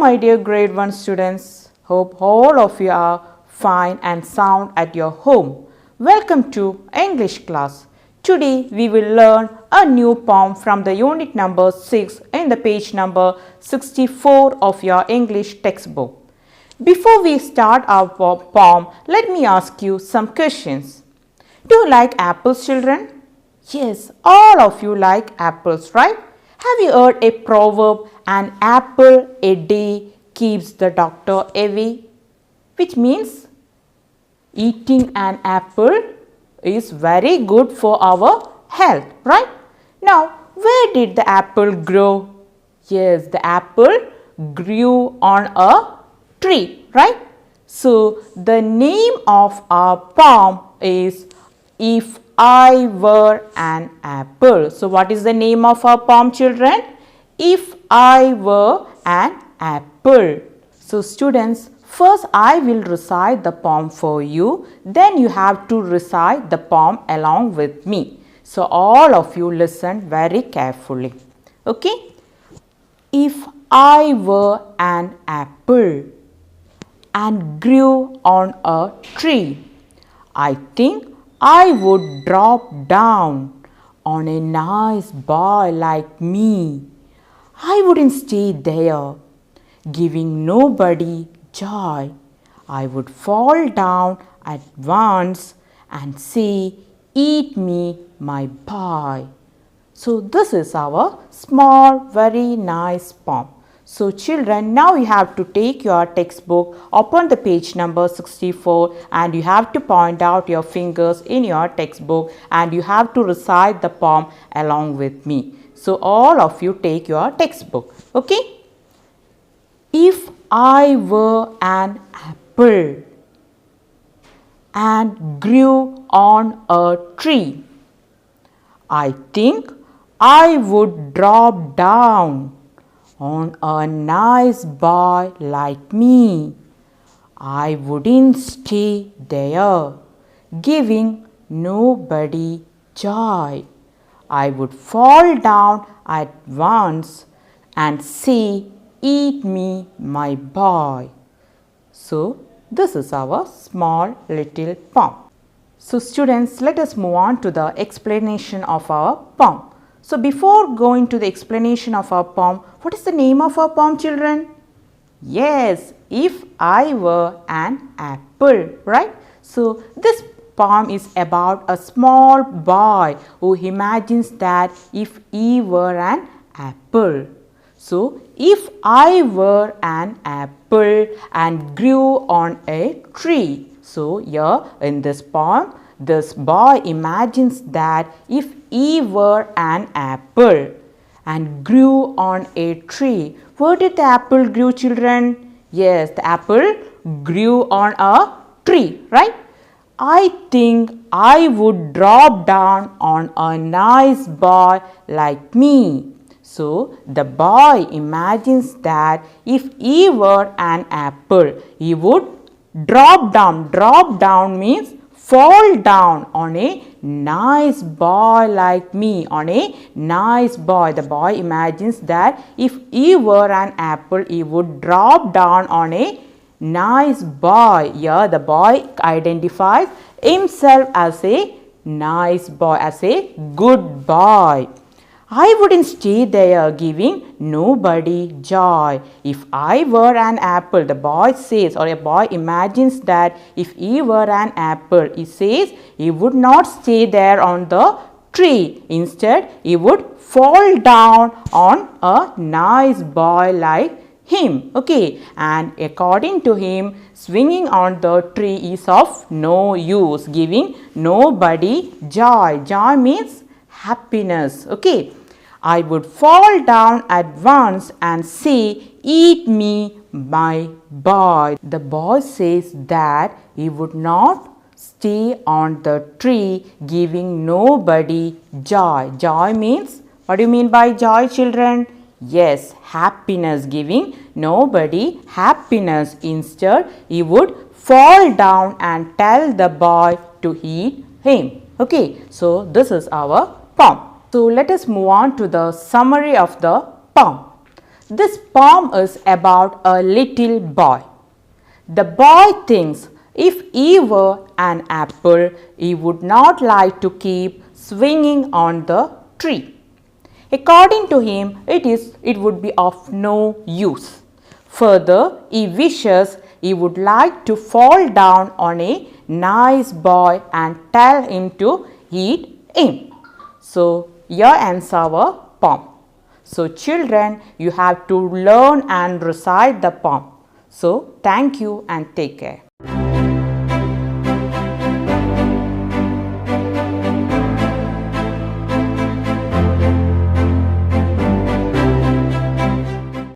my dear grade 1 students. Hope all of you are fine and sound at your home. Welcome to English class. Today we will learn a new poem from the unit number 6 in the page number 64 of your English textbook. Before we start our poem, let me ask you some questions. Do you like apples, children? Yes, all of you like apples, right? Have you heard a proverb, an apple a day keeps the doctor away? Which means eating an apple is very good for our health, right? Now, where did the apple grow? Yes, the apple grew on a tree, right? So, the name of our poem is If I Were an Apple. So, what is the name of our poem, children? If I Were an Apple. So, students, first I will recite the poem for you. Then you have to recite the poem along with me. So, all of you listen very carefully. Okay? If I were an apple and grew on a tree, I think I would drop down on a nice boy like me. I wouldn't stay there, giving nobody joy. I would fall down at once and say, eat me, my boy. So this is our small, very nice poem. So children, now you have to take your textbook, open the page number 64 and you have to point out your fingers in your textbook and you have to recite the poem along with me. So all of you take your textbook, okay? If I were an apple and grew on a tree, I think I would drop down on a nice boy like me. I wouldn't stay there, giving nobody joy. I would fall down at once and say, eat me, my boy. So, this is our small little poem. So, students, let us move on to the explanation of our poem. So, before going to the explanation of our poem, what is the name of our poem, children? Yes, If I Were an Apple, right? So, this poem is about a small boy who imagines that if he were an apple. So, if I were an apple and grew on a tree. So, here in this poem, this boy imagines that if he were an apple and grew on a tree. Where did the apple grow, children? Yes, the apple grew on a tree, right? I think I would drop down on a nice boy like me. So, the boy imagines that if he were an apple, he would drop down. Drop down means fall down on a nice boy like me, on a nice boy. The boy imagines that if he were an apple, he would drop down on a nice boy. Here the boy identifies himself as a nice boy, as a good boy. I wouldn't stay there, giving nobody joy. If I were an apple, the boy says, or a boy imagines that if he were an apple, he says he would not stay there on the tree. Instead, he would fall down on a nice boy like him. Okay, and according to him, swinging on the tree is of no use, giving nobody joy. Joy means happiness. Okay. I would fall down at once and say, eat me, my boy. The boy says that he would not stay on the tree, giving nobody joy. Joy means, what do you mean by joy, children? Yes, happiness, giving nobody happiness. Instead, he would fall down and tell the boy to eat him. Okay, so this is our poem. So, let us move on to the summary of the poem. This poem is about a little boy. The boy thinks if he were an apple, he would not like to keep swinging on the tree. According to him, it would be of no use. Further, he wishes he would like to fall down on a nice boy and tell him to eat him. So, here ends our poem. So, children, you have to learn and recite the poem. So, thank you and take care.